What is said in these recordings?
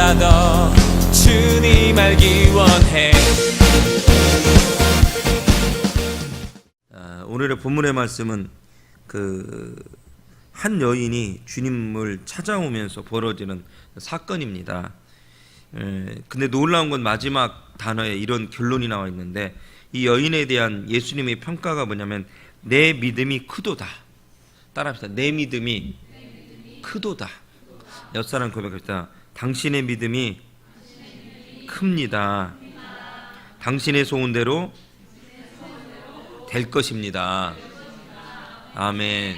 보다 더 주님 알기 원해. 오늘의 본문의 말씀은 한 여인이 주님을 찾아오면서 벌어지는 사건입니다. 근데 놀라운 건 마지막 단어에 이런 결론이 나와 있는데, 이 여인에 대한 예수님의 평가가 뭐냐면 내 믿음이 크도다. 따라합시다. 내 믿음이 크도다. 옆사람 고백합시다. 당신의 믿음이 큽니다. 당신의 소원대로 될 것입니다. 아멘.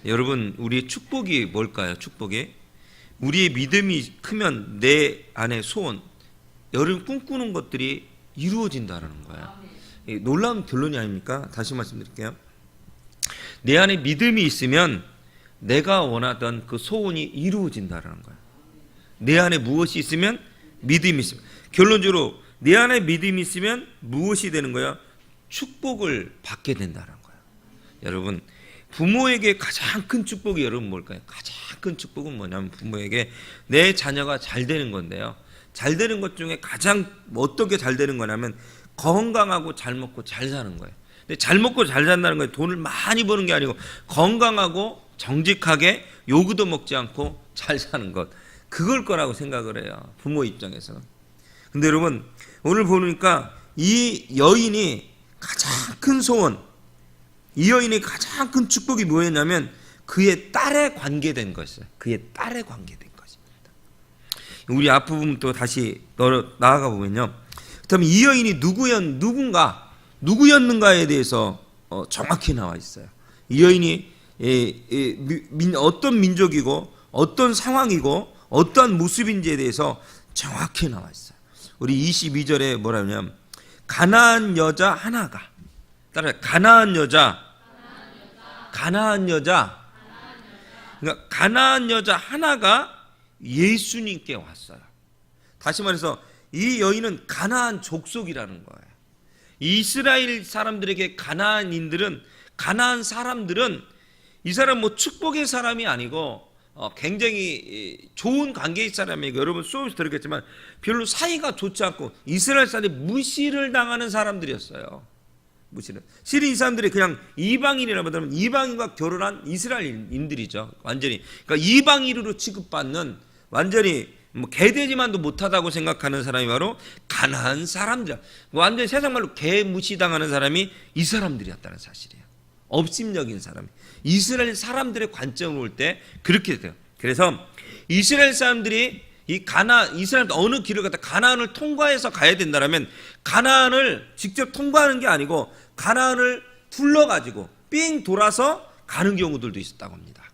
여러분, 우리의 축복이 뭘까요? 축복이 우리의 믿음이 크면 내 안에 소원, 여러분 꿈꾸는 것들이 이루어진다는 거예요. 놀라운 결론이 아닙니까? 다시 말씀드릴게요. 내 안에 믿음이 있으면 내가 원하던 그 소원이 이루어진다는 거예요. 내 안에 무엇이 있으면 믿음이 있으면, 결론적으로 내 안에 믿음이 있으면 무엇이 되는 거야? 축복을 받게 된다는 거예요. 여러분, 부모에게 가장 큰 축복이 여러분 뭘까요? 가장 큰 축복은 뭐냐면 부모에게 내 자녀가 잘 되는 건데요. 잘 되는 것 중에 가장 어떻게 잘 되는 거냐면 건강하고 잘 먹고 잘 사는 거예요. 근데 잘 먹고 잘 산다는 거예요. 돈을 많이 버는 게 아니고 건강하고 정직하게 요구도 먹지 않고 잘 사는 것, 그걸 거라고 생각을 해요, 부모 입장에서는. 근데 여러분, 오늘 보니까 이 여인이 가장 큰 소원, 이 여인의 가장 큰 축복이 뭐였냐면 그의 딸에 관계된 것이에요. 그의 딸에 관계된 것입니다. 우리 앞부분 또 다시 나아가 보면요, 그렇다면 이 여인이 누구였는가에 대해서 정확히 나와 있어요. 이 여인이 어떤 민족이고 어떤 상황이고 어떤 모습인지에 대해서 정확히 나와 있어요. 우리 22절에 뭐라 하냐면 가나안 여자 하나가, 따라 가나안 여자, 그러니까 가나안 여자 하나가 예수님께 왔어요. 다시 말해서 이 여인은 가나안 족속이라는 거예요. 이스라엘 사람들에게 가나안 사람들은 이 사람 뭐 축복의 사람이 아니고 굉장히 좋은 관계의 사람이고, 여러분 수업에서 들었겠지만 별로 사이가 좋지 않고 이스라엘 사람들이 무시를 당하는 사람들이었어요. 무시를. 실은 이 사람들이 그냥 이방인이라고 하면 이방인과 결혼한 이스라엘인들이죠. 완전히. 그러니까 이방인으로 취급받는, 완전히 뭐 개되지만도 못하다고 생각하는 사람이 바로 가나안 사람들. 완전히 세상 말로 개 무시당하는 사람이 이 사람들이었다는 사실이에요. 업심여긴 사람. 이스라엘 사람들의 관점을 볼 때 그렇게 돼요. 그래서 이스라엘 사람들이 이스라엘 어느 길을 갖다 가나안을 통과해서 가야 된다라면 가나안을 직접 통과하는 게 아니고 가나안을 둘러가지고 삥 돌아서 가는 경우들도 있었다고 합니다.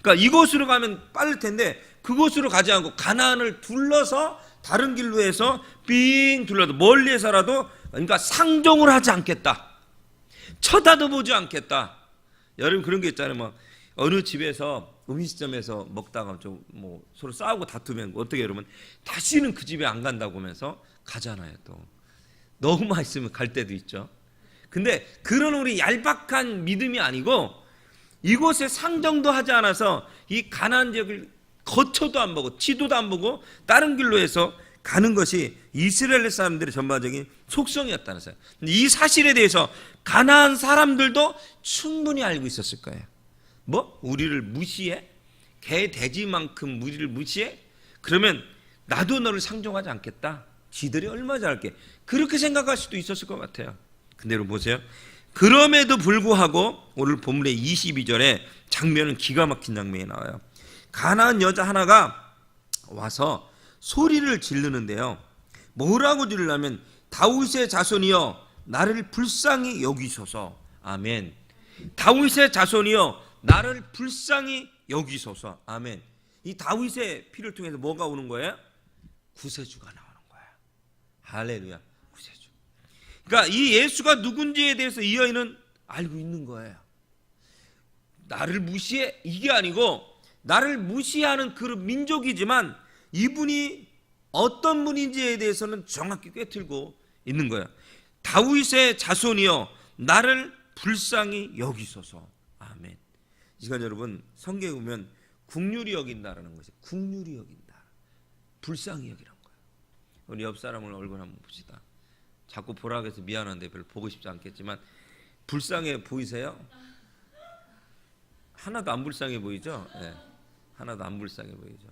그러니까 이곳으로 가면 빠를 텐데 그곳으로 가지 않고 가나안을 둘러서 다른 길로 해서 삥 둘러도 멀리에서라도, 그러니까 상종을 하지 않겠다, 쳐다도 보지 않겠다. 여러분 그런 게 있잖아요. 막 어느 집에서 음식점에서 먹다가 좀 뭐 서로 싸우고 다투면 어떻게, 여러분 다시는 그 집에 안 간다고 하면서 가잖아요. 또 너무 맛있으면 갈 때도 있죠. 근데 그런 우리 얄팍한 믿음이 아니고 이곳에 상정도 하지 않아서 이 가나안 지역을 거쳐도 안 보고 지도도 안 보고 다른 길로 해서 가는 것이 이스라엘 사람들의 전반적인 속성이었다는 사실. 이 사실에 대해서 가나안 사람들도 충분히 알고 있었을 거예요. 뭐? 우리를 무시해? 개 돼지만큼 우리를 무시해? 그러면 나도 너를 상종하지 않겠다. 지들이 얼마나 잘할게. 그렇게 생각할 수도 있었을 것 같아요. 근데 여러분 보세요. 그럼에도 불구하고 오늘 본문의 22절에 장면은 기가 막힌 장면이 나와요. 가나안 여자 하나가 와서 소리를 지르는데요. 뭐라고 지르냐면 다윗의 자손이여 나를 불쌍히 여기소서. 아멘. 다윗의 자손이여 나를 불쌍히 여기소서. 아멘. 이 다윗의 피를 통해서 뭐가 오는 거예요? 구세주가 나오는 거예요. 할렐루야. 구세주. 그러니까 이 예수가 누군지에 대해서 이 여인은 알고 있는 거예요. 나를 무시해? 이게 아니고 나를 무시하는 그 민족이지만 이분이 어떤 분인지에 대해서는 정확히 꿰뚫고 있는 거예요. 다윗의 자손이여 나를 불쌍히 여기소서. 아멘. 이 시간 여러분 성경에 보면 국률이 여긴다라는 것이, 국률이 여긴다, 불쌍히 여기는 거예요. 우리 옆 사람을 얼굴 한번 봅시다. 자꾸 보라고 해서 미안한데 별로 보고 싶지 않겠지만 불쌍해 보이세요? 하나도 안 불쌍해 보이죠? 네. 하나도 안 불쌍해 보이죠.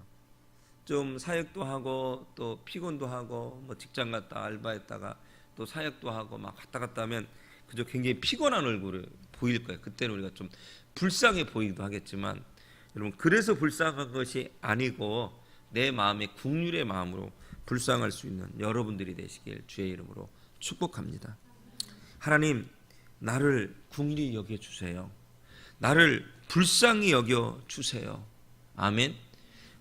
좀 사역도 하고 또 피곤도 하고 뭐 직장 갔다 알바했다가 또 사역도 하고 막 갔다 갔다 하면 그저 굉장히 피곤한 얼굴을 보일 거예요. 그때는 우리가 좀 불쌍해 보이기도 하겠지만 여러분 그래서 불쌍한 것이 아니고 내 마음의 긍휼의 마음으로 불쌍할 수 있는 여러분들이 되시길 주의 이름으로 축복합니다. 하나님 나를 긍휼히 여겨주세요. 나를 불쌍히 여겨주세요. 아멘.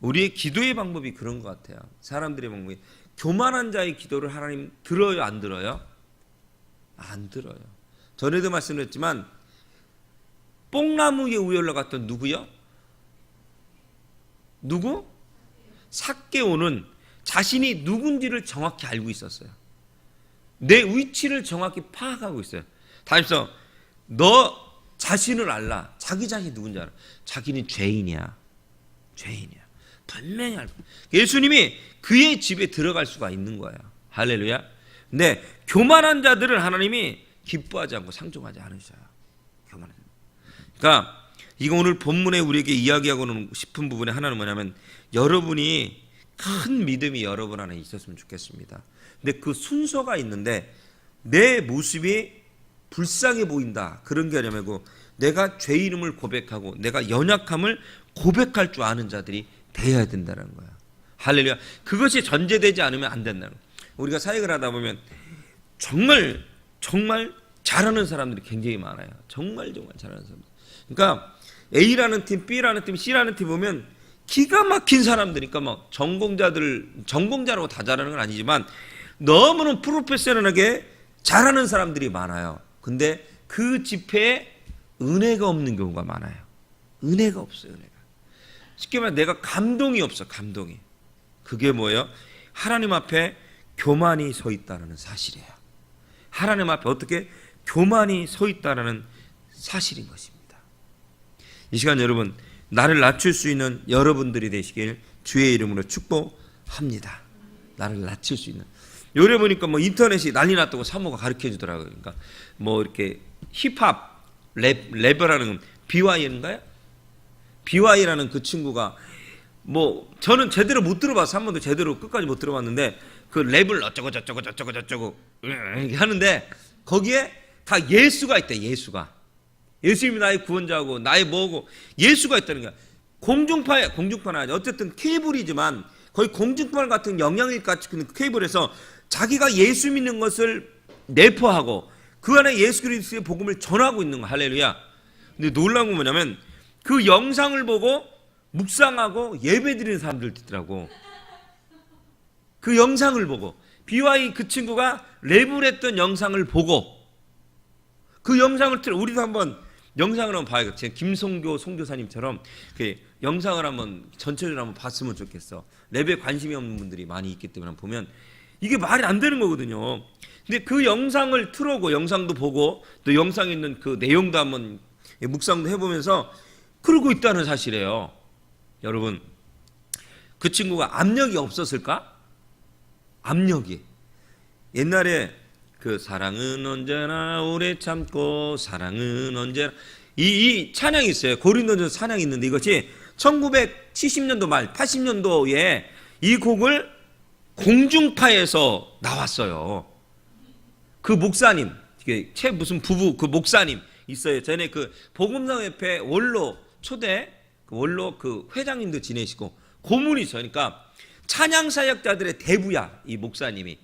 우리의 기도의 방법이 그런 것 같아요. 사람들의 방법이 교만한 자의 기도를 하나님 들어요 안 들어요? 안 들어요. 전에도 말씀드렸지만 뽕나무 위에 올라갔던 누구요? 누구? 삭개오는 자신이 누군지를 정확히 알고 있었어요. 내 위치를 정확히 파악하고 있어요. 다시서 너 자신을 알라. 자기 자신이 누군지 알아. 자기는 죄인이야. 죄인이야. 분명히 알고. 예수님이 그의 집에 들어갈 수가 있는 거예요. 할렐루야. 근데 교만한 자들을 하나님이 기뻐하지 않고 상종하지 않으셔요. 교만한 자. 그러니까 이거 오늘 본문에 우리에게 이야기하고 싶은 부분의 하나는 뭐냐면 여러분이 큰 믿음이 여러분 안에 있었으면 좋겠습니다. 근데 그 순서가 있는데 내 모습이 불쌍해 보인다 그런 게 아니고 내가 죄인임을 고백하고 내가 연약함을 고백할 줄 아는 자들이 돼야 된다는 거야. 할렐루야. 그것이 전제되지 않으면 안 된다는 거야. 우리가 사역을 하다 보면 정말 잘하는 사람들이 굉장히 많아요. 정말 잘하는 사람들. 그러니까 A라는 팀, B라는 팀, C라는 팀 보면 기가 막힌 사람들이니까 뭐 전공자라고 다 잘하는 건 아니지만 너무나 프로페셔널하게 잘하는 사람들이 많아요. 근데 그 집회에 은혜가 없는 경우가 많아요. 은혜가 없어요. 은혜가. 쉽게 말해 내가 감동이 없어. 감동이. 그게 뭐예요? 하나님 앞에 교만이 서 있다는 사실이에요. 하나님 앞에 어떻게 교만이 서 있다는 사실인 것입니다. 이 시간 여러분 나를 낮출 수 있는 여러분들이 되시길 주의 이름으로 축복합니다. 나를 낮출 수 있는. 요래 보니까 뭐 인터넷이 난리 났다고 사모가 가르쳐 주더라고요. 그러니까 뭐 이렇게 힙합 래퍼라는 BY인가요? BY라는 그 친구가 뭐 저는 제대로 못 들어봐서 한 번도 제대로 끝까지 못 들어봤는데 그 랩을 어쩌고 이렇게 하는데 거기에 다 예수가 있대. 예수님이 나의 구원자고 나의 뭐고 예수가 있다는 거야. 공중파는 아니야. 어쨌든 케이블이지만 거의 공중파 같은 영향력 같은 케이블에서 자기가 예수 믿는 것을 내포하고 그 안에 예수 그리스도의 복음을 전하고 있는 거. 할렐루야. 근데 놀라운 건 뭐냐면 그 영상을 보고 묵상하고 예배드리는 사람들 있더라고. 그 영상을 보고 BY 그 친구가 랩을 했던 영상을 보고 그 영상을 우리도 한번 영상을 한번 봐야겠지. 김성교 선교사님처럼 그 영상을 한번 전체적으로 한번 봤으면 좋겠어. 랩에 관심이 없는 분들이 많이 있기 때문에 보면 이게 말이 안 되는 거거든요. 근데 그 영상을 틀어고 영상도 보고 또 영상에 있는 그 내용도 한번 묵상도 해보면서 그러고 있다는 사실이에요. 여러분 그 친구가 압력이 없었을까? 압력이. 옛날에 그 사랑은 언제나 오래 참고 사랑은 언제나 이 찬양이 있어요. 고린도전서 찬양이 있는데 이것이 1970년도 말 80년도에 이 곡을 공중파에서 나왔어요. 그 목사님 최 무슨 부부 그 목사님 있어요. 전에 그 복음성협회 원로 초대 원로 그 회장님도 지내시고 고문이 있어요. 그러니까 찬양 사역자들의 대부야 이 목사님이.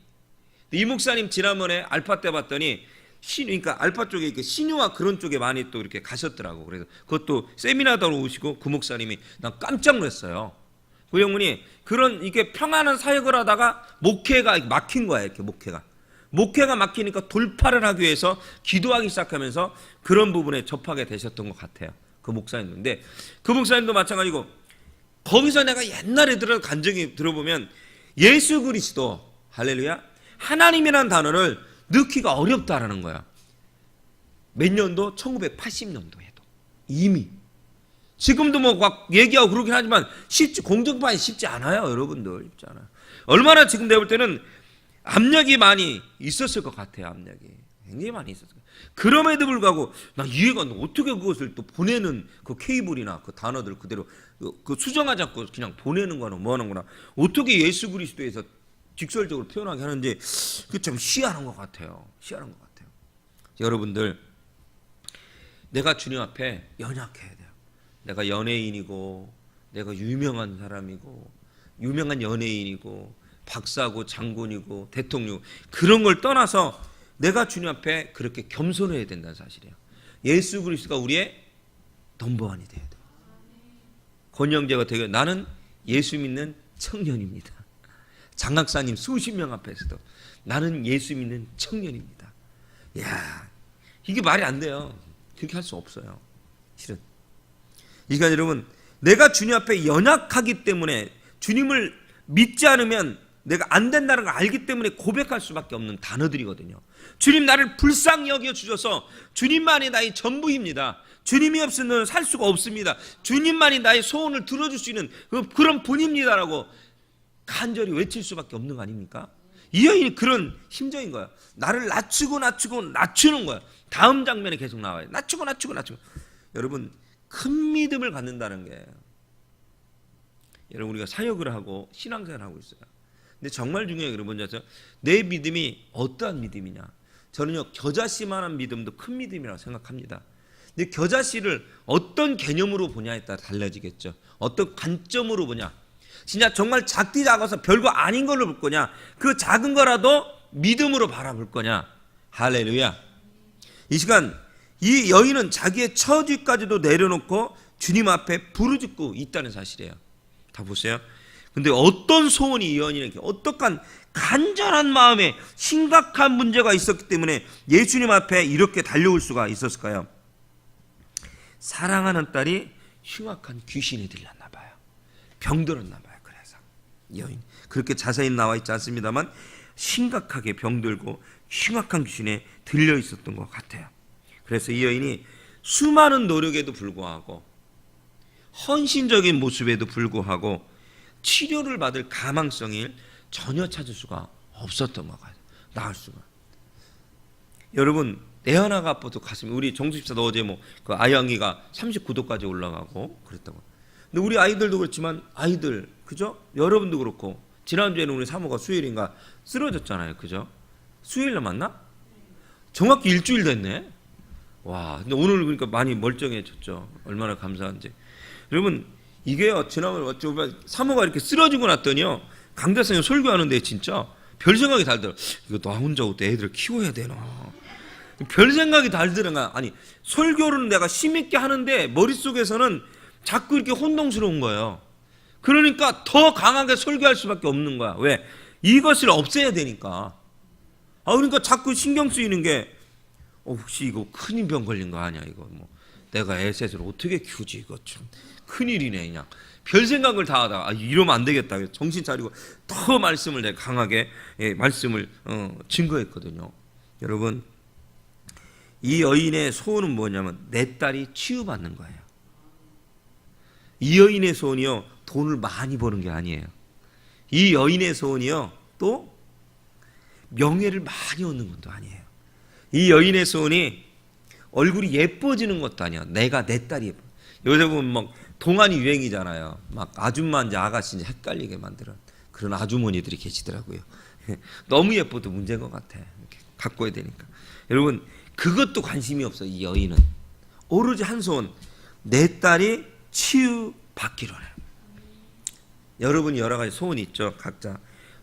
이 목사님 지난번에 알파 때 봤더니 그러니까 알파 쪽에 이렇게 신유와 그런 쪽에 많이 또 이렇게 가셨더라고. 그래서 그것도 세미나도 오시고 그 목사님이 난 깜짝 놀랐어요. 그 형님이 그런 이게 평안한 사역을 하다가 목회가 막힌 거야. 이렇게 목회가 막히니까 돌파를 하기 위해서 기도하기 시작하면서 그런 부분에 접하게 되셨던 것 같아요. 그 목사님인데 그 목사님도 마찬가지고 거기서 내가 옛날에 간증이 들어보면 예수 그리스도 할렐루야 하나님이라는 단어를 넣기가 어렵다라는 거야. 몇 년도? 1980년도에도 이미. 지금도 뭐 막 얘기하고 그러긴 하지만 공중파에 쉽지 않아요. 여러분들 쉽지 않아요. 얼마나 지금 내가 볼 때는 압력이 많이 있었을 것 같아요. 압력이 굉장히 많이 있었어요. 그럼에도 불구하고 나 이해가 안 돼. 어떻게 그것을 또 보내는 그 케이블이나 그 단어들 그대로 그 수정하지 않고 그냥 보내는 거나 뭐 하는 거나 어떻게 예수 그리스도에서 직설적으로 표현하게 하는지 그 참 희한한 것 같아요. 희한한 것 같아요. 여러분들, 내가 주님 앞에 연약해야 돼요. 내가 연예인이고 내가 유명한 사람이고 유명한 연예인이고 박사고 장군이고 대통령 그런 걸 떠나서 내가 주님 앞에 그렇게 겸손해야 된다는 사실이에요. 예수 그리스도가 우리의 넘버원이 돼야 돼요. 권영재가 되게 나는 예수 믿는 청년입니다. 장학사님 수십 명 앞에서도 나는 예수 믿는 청년입니다. 야, 이게 말이 안 돼요. 그렇게 할 수 없어요. 실은 이 시간 여러분, 내가 주님 앞에 연약하기 때문에 주님을 믿지 않으면 내가 안 된다는 걸 알기 때문에 고백할 수밖에 없는 단어들이거든요. 주님 나를 불쌍히 여겨 주셔서 주님만이 나의 전부입니다. 주님이 없으면 살 수가 없습니다. 주님만이 나의 소원을 들어줄 수 있는 그런 분입니다라고 간절히 외칠 수밖에 없는 거 아닙니까? 이 여인이 그런 심정인 거야. 나를 낮추는 거야. 다음 장면에 계속 나와요. 낮추고. 여러분, 큰 믿음을 갖는다는 게, 여러분 우리가 사역을 하고 신앙생활을 하고 있어요. 근데 정말 중요해요. 여러분, 내 믿음이 어떠한 믿음이냐. 저는요, 겨자씨만한 믿음도 큰 믿음이라고 생각합니다. 근데 겨자씨를 어떤 개념으로 보냐에 따라 달라지겠죠. 어떤 관점으로 보냐. 진짜 정말 작디 작아서 별거 아닌 걸로 볼 거냐, 그 작은 거라도 믿음으로 바라볼 거냐. 할렐루야. 이 시간 이 여인은 자기의 처지까지도 내려놓고 주님 앞에 부르짖고 있다는 사실이에요. 다 보세요. 근데 어떤 소원이 이 여인에게, 어떠한 간절한 마음에 심각한 문제가 있었기 때문에 예수님 앞에 이렇게 달려올 수가 있었을까요? 사랑하는 딸이 흉악한 귀신에 들렸나 봐요. 병들었나 봐요. 그래서 여인, 그렇게 자세히 나와 있지 않습니다만 심각하게 병들고 흉악한 귀신에 들려 있었던 것 같아요. 그래서 이 여인이 수많은 노력에도 불구하고 헌신적인 모습에도 불구하고 치료를 받을 가망성을 전혀 찾을 수가 없었던 것 같아요. 나을 수가. 여러분, 내 하나가 아파도 가슴이, 우리 정수집사도 어제 그 아영이가 39도까지 올라가고 그랬다고. 근데 우리 아이들도 그렇지만 아이들, 그죠? 여러분도 그렇고 지난주에는 우리 사모가 수요일인가 쓰러졌잖아요. 그죠? 수요일날 맞나? 정확히 일주일 됐네. 와, 근데 오늘 그러니까 많이 멀쩡해졌죠. 얼마나 감사한지. 여러분, 이게요, 지난번에 사모가 이렇게 쓰러지고 났더니요, 강대상이 설교하는데 진짜 별 생각이 달더라. 이거 나 혼자 어때 애들 키워야 되나? 별 생각이 달더라. 아니, 설교를 내가 심있게 하는데 머릿속에서는 자꾸 이렇게 혼동스러운 거예요. 그러니까 더 강하게 설교할 수밖에 없는 거야. 왜? 이것을 없애야 되니까. 그러니까 자꾸 신경 쓰이는 게, 혹시 이거 큰 병 걸린 거 아니야? 이거 내가 애셋을 어떻게 키우지? 이거 참 큰일이네. 그냥 별 생각을 다 하다가 이러면 안 되겠다. 정신 차리고 더 말씀을 내가 강하게 말씀을 증거했거든요. 여러분, 이 여인의 소원은 뭐냐면 내 딸이 치유받는 거예요. 이 여인의 소원이요, 돈을 많이 버는 게 아니에요. 이 여인의 소원이요, 또 명예를 많이 얻는 것도 아니에요. 이 여인의 소원이 얼굴이 예뻐지는 것도 아니야. 내가 내 딸이 예뻐. 요새 보면 동안이 유행이잖아요. 막 아줌마인지 아가씨인지 헷갈리게 만드는 그런 아주머니들이 계시더라고요. 너무 예뻐도 문제인 것 같아. 이렇게 가꿔야 되니까. 여러분, 그것도 관심이 없어. 이 여인은 오로지 한 소원, 내 딸이 치유받기로 해요. 여러분이 여러 가지 소원이 있죠. 각자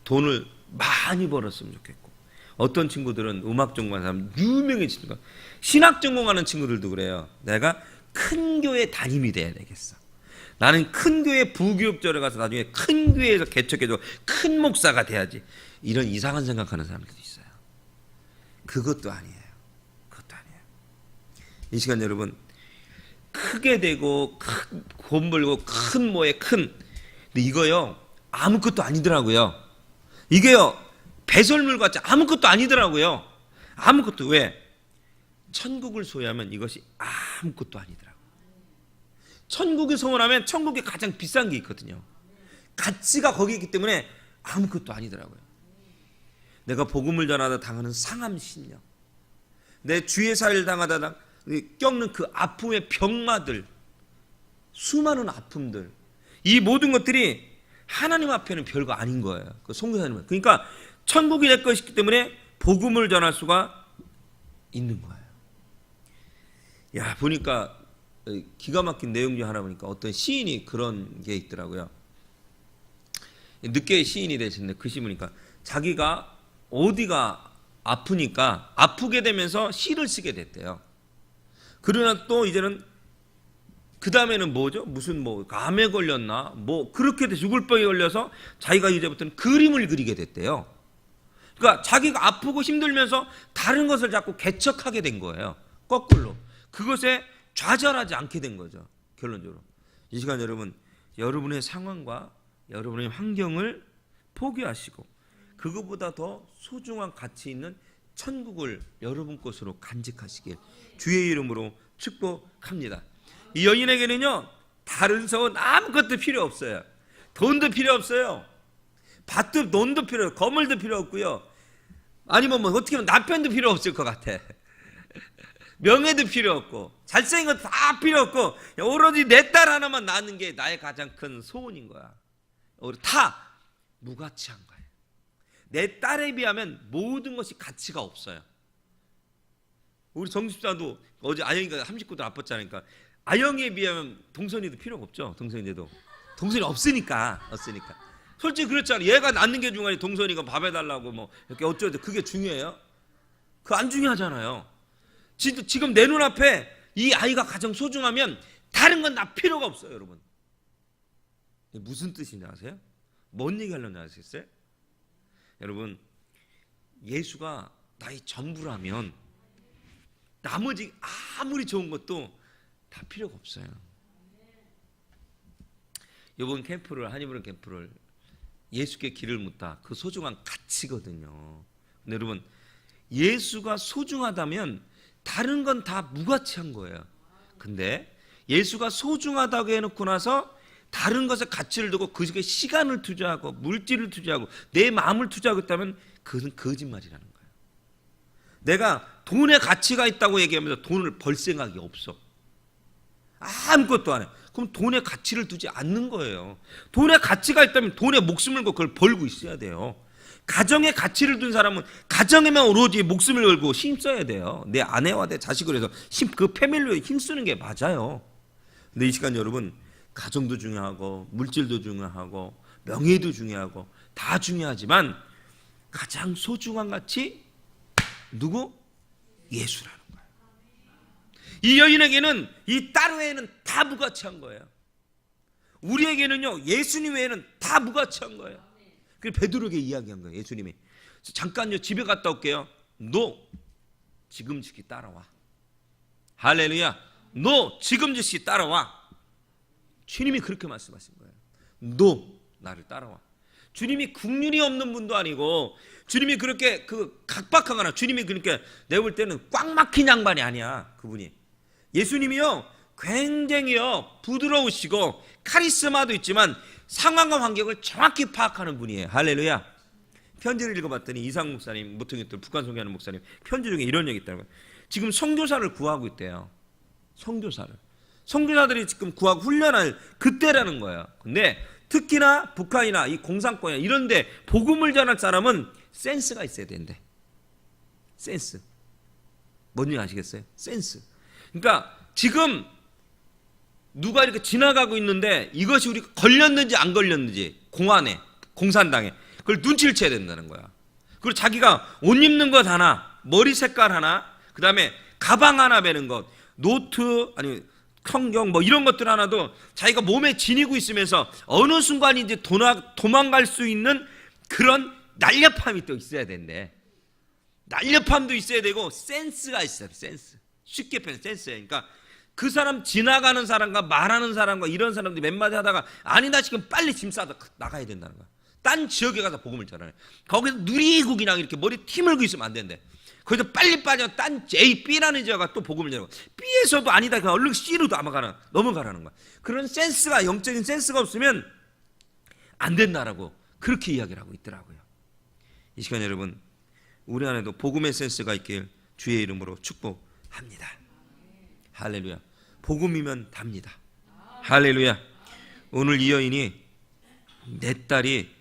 돈을 많이 벌었으면 좋겠고, 어떤 친구들은 음악 전공하는 사람 유명해지는 거, 신학 전공하는 친구들도 그래요. 내가 큰 교회 담임이 돼야 되겠어. 나는 큰 교회 부교육절에 가서 나중에 큰 교회에서 개척해서 큰 목사가 돼야지. 이런 이상한 생각하는 사람들도 있어요. 그것도 아니에요. 그것도 아니에요. 이 시간 여러분, 크게 되고 돈 벌고 큰 근데 이거요, 아무것도 아니더라고요. 이게요, 배설물 같이 아무것도 아니더라고요. 아무것도. 왜? 천국을 소유하면 이것이 아무것도 아니더라고요. 천국을 소원하면 천국에 가장 비싼 게 있거든요. 가치가 거기 있기 때문에 아무것도 아니더라고요. 내가 복음을 전하다 당하는 상함 신령, 내 주의 사역을 당하다 겪는 그 아픔의 병마들, 수많은 아픔들, 이 모든 것들이 하나님 앞에는 별거 아닌 거예요. 그 선교사님은. 그러니까 천국이 될 것이기 때문에 복음을 전할 수가 있는 거예요. 야, 보니까 기가 막힌 내용 중 하나 보니까 어떤 시인이 그런 게 있더라고요. 늦게 시인이 되셨는데 그 시 보니까 자기가 어디가 아프니까 아프게 되면서 시를 쓰게 됐대요. 그러나 또 이제는 그 다음에는 뭐죠? 무슨 뭐 암에 걸렸나? 뭐 그렇게 죽을 병에 걸려서 자기가 이제부터는 그림을 그리게 됐대요. 그러니까 자기가 아프고 힘들면서 다른 것을 자꾸 개척하게 된 거예요. 거꾸로. 그것에 좌절하지 않게 된 거죠. 결론적으로. 이 시간 여러분, 여러분의 상황과 여러분의 환경을 포기하시고 그것보다 더 소중한 가치 있는 천국을 여러분 것으로 간직하시길 주의 이름으로 축복합니다. 이 여인에게는요, 다른 성은 아무것도 필요 없어요. 돈도 필요 없어요. 밭도 돈도 필요 없고 건물도 필요 없고요. 아니면 뭐 어떻게 하면 남편도 필요 없을 것 같아. 명예도 필요 없고 잘생긴 거 다 필요 없고 오로지 내 딸 하나만 낳는 게 나의 가장 큰 소원인 거야. 우리 다 무가치한 거예요. 내 딸에 비하면 모든 것이 가치가 없어요. 우리 정집사도 어제 아영이가 39도 아팠잖아요. 그러니까 아영이에 비하면 동선이도 필요가 없죠. 동선이도 동선이 없으니까. 솔직히 그렇잖아요. 얘가 낳는 게 중요하지 동선이가 밥 해달라고 뭐 이렇게 어쩌고 그게 중요해요? 그거 안 중요하잖아요. 지금 내 눈앞에 이 아이가 가장 소중하면 다른 건 다 필요가 없어요, 여러분. 무슨 뜻인지 아세요? 뭔 얘기 하려는지 아시겠어요? 여러분, 예수가 나의 전부라면 나머지 아무리 좋은 것도 다 필요가 없어요. 이번 캠프를, 한이브른 캠프를 예수께 길을 묻다, 그 소중한 가치거든요. 근데 여러분, 예수가 소중하다면 다른 건 다 무가치한 거예요. 근데 예수가 소중하다고 해놓고 나서 다른 것에 가치를 두고 그것에 시간을 투자하고 물질을 투자하고 내 마음을 투자하고 있다면 그것은 거짓말이라는 거예요. 내가 돈의 가치가 있다고 얘기하면서 돈을 벌 생각이 없어. 아무것도 안 해. 그럼 돈의 가치를 두지 않는 거예요. 돈의 가치가 있다면 돈에 목숨을 걸고 그걸 벌고 있어야 돼요. 가정에 가치를 둔 사람은 가정에만 오로지 목숨을 걸고 힘써야 돼요. 내 아내와 내 자식을 해서 그 패밀리에 힘쓰는 게 맞아요. 근데 이 시간 여러분, 가정도 중요하고 물질도 중요하고 명예도 중요하고 다 중요하지만 가장 소중한 가치 누구? 예수라는 거예요. 이 여인에게는 이 딸 외에는 다 무가치한 거예요. 우리에게는요, 예수님 외에는 다 무가치한 거예요. 그래서 베드로에게 이야기한 거예요. 예수님이 잠깐요 집에 갔다 올게요. 너 지금 즉시 따라와. 할렐루야. 너 지금 즉시 따라와. 주님이 그렇게 말씀하신 거예요. 너 나를 따라와. 주님이 국률이 없는 분도 아니고 주님이 그렇게 각박하거나 주님이 그렇게 내가 볼 때는 꽉 막힌 양반이 아니야. 그분이. 예수님이요 굉장히요 부드러우시고 카리스마도 있지만 상황과 환경을 정확히 파악하는 분이에요. 할렐루야. 편지를 읽어봤더니 이상 목사님, 모퉁이들 북한 선교하는 목사님 편지 중에 이런 얘기 있다는 거예요. 지금 선교사를 구하고 있대요. 선교사들이 지금 구하고 훈련할 그때라는 거예요. 근데 특히나 북한이나 이 공산권이나 이런데 복음을 전할 사람은 센스가 있어야 된대. 센스. 뭔지 아시겠어요? 센스. 그러니까 지금 누가 이렇게 지나가고 있는데 이것이 우리가 걸렸는지 안 걸렸는지 공안에, 공산당에 그걸 눈치를 채야 된다는 거야. 그리고 자기가 옷 입는 것 하나, 머리 색깔 하나, 그 다음에 가방 하나 매는 것, 노트 아니 성경 뭐 이런 것들 하나도 자기가 몸에 지니고 있으면서 어느 순간인지 도망갈 수 있는 그런 날렵함이 또 있어야 된대. 날렵함도 있어야 되고 센스가 있어요. 센스. 쉽게 표현 센스예요. 그러니까 그 사람 지나가는 사람과 말하는 사람과 이런 사람들이 몇 마디 하다가 아니다 지금 빨리 짐 싸다 나가야 된다는 거야. 딴 지역에 가서 복음을 전하네. 거기서 누리고 그냥 이렇게 머리 티물고 있으면 안 된대. 거기서 빨리 빠져 딴 A, B라는 지역가 또 복음을 전하고 B에서도 아니다 그냥 얼른 C로 넘어가라는 거야. 그런 센스가 영적인 센스가 없으면 안 된다라고 그렇게 이야기를 하고 있더라고요. 이 시간 여러분, 우리 안에도 복음의 센스가 있길 주의 이름으로 축복합니다. 할렐루야. 복음이면 답니다. 할렐루야. 오늘 이 여인이 내 딸이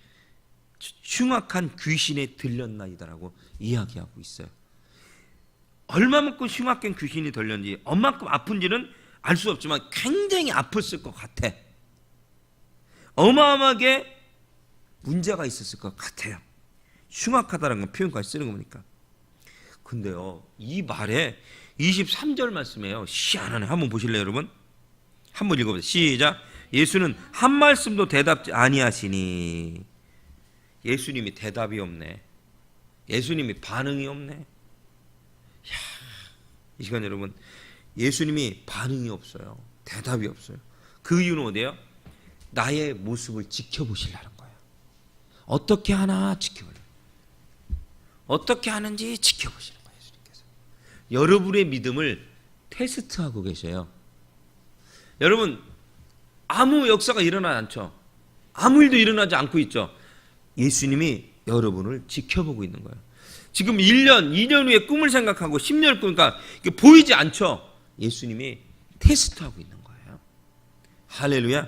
흉악한 귀신에 들렸나이다라고 이야기하고 있어요. 얼마만큼 흉악한 귀신이 들렸는지, 얼마만큼 아픈지는 알 수 없지만 굉장히 아팠을 것 같아. 어마어마하게 문제가 있었을 것 같아요. 흉악하다는 건 표현까지 쓰는 거니까. 근데요, 이 말에 23절 말씀이에요. 희한하네. 한번 보실래요, 여러분? 한번 읽어보세요. 시작. 예수는 한 말씀도 대답지 아니하시니. 예수님이 대답이 없네. 예수님이 반응이 없네. 이야, 이 시간 여러분, 예수님이 반응이 없어요. 대답이 없어요. 그 이유는 어디예요? 나의 모습을 지켜보시려는 거예요. 어떻게 하나 지켜보려고. 어떻게 하는지 지켜보시는 거예요. 예수님께서 여러분의 믿음을 테스트하고 계셔요. 여러분, 아무 역사가 일어나지 않죠. 아무 일도 일어나지 않고 있죠. 예수님이 여러분을 지켜보고 있는 거예요. 지금 1년, 2년 후에 꿈을 생각하고 10년 꾸니까 보이지 않죠. 예수님이 테스트하고 있는 거예요. 할렐루야.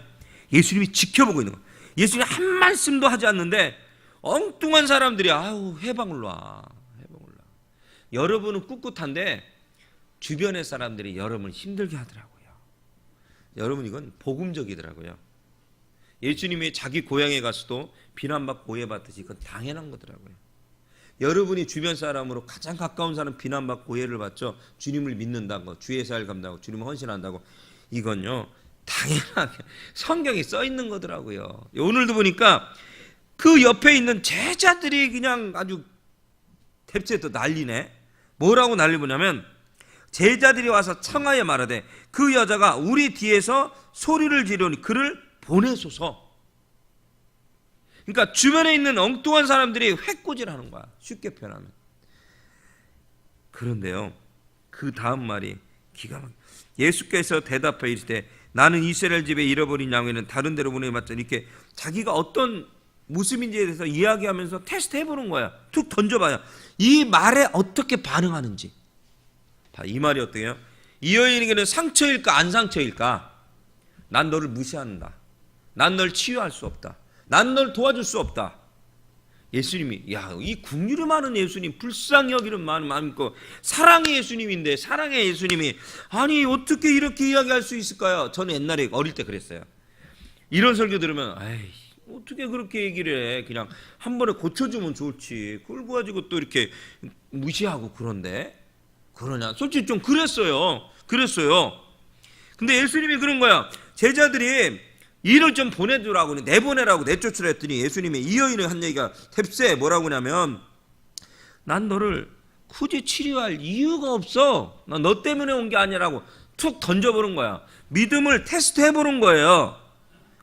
예수님이 지켜보고 있는 거예요. 예수님이 한 말씀도 하지 않는데 엉뚱한 사람들이 아우 해방을 놔. 해방을 놔. 여러분은 꿋꿋한데 주변의 사람들이 여러분을 힘들게 하더라고요. 여러분, 이건 복음적이더라고요. 예수님이 자기 고향에 가서도 비난받고 오해받듯이 그건 당연한 거더라고요. 여러분이 주변 사람으로 가장 가까운 사람 비난받고 오해를 받죠. 주님을 믿는다고, 주의 사역을 감당하고 주님을 헌신한다고. 이건요, 당연하게 성경에 써 있는 거더라고요. 오늘도 보니까 그 옆에 있는 제자들이 그냥 아주 탭체도 난리네. 뭐라고 난리보냐면, 제자들이 와서 청하여 말하되 그 여자가 우리 뒤에서 소리를 지르니 그를 보내소서. 그러니까 주변에 있는 엉뚱한 사람들이 회꼬질하는 거야. 쉽게 표현하면. 그런데요, 그 다음 말이 기가 막혀. 예수께서 대답하여 이르시되 나는 이스라엘 집에 잃어버린 양에는 다른 데로 보내봤자, 이렇게 자기가 어떤 모습인지에 대해서 이야기하면서 테스트 해보는 거야. 툭 던져봐요. 이 말에 어떻게 반응하는지. 이 말이 어때요? 이 여인에게는 상처일까 안 상처일까? 난 너를 무시한다. 난 널 치유할 수 없다. 난 널 도와줄 수 없다. 예수님이, 야, 이 긍휼이 많은 예수님, 불쌍히 여기는 마음 있고 사랑의 예수님인데, 사랑의 예수님이 아니 어떻게 이렇게 이야기할 수 있을까요? 저는 옛날에 어릴 때 그랬어요. 이런 설교 들으면 에이, 어떻게 그렇게 얘기를 해? 그냥 한 번에 고쳐주면 좋지. 그걸 가지고 또 이렇게 무시하고 그런데 그러냐? 솔직히 좀 그랬어요. 근데 예수님이 그런 거야. 제자들이 일을 좀 보내주라고, 내보내라고 내쫓으라 했더니 예수님이 이 여인의 한 얘기가 탭세 뭐라고 하냐면, 난 너를 굳이 치료할 이유가 없어. 난 너 때문에 온 게 아니라고 툭 던져보는 거야. 믿음을 테스트해보는 거예요.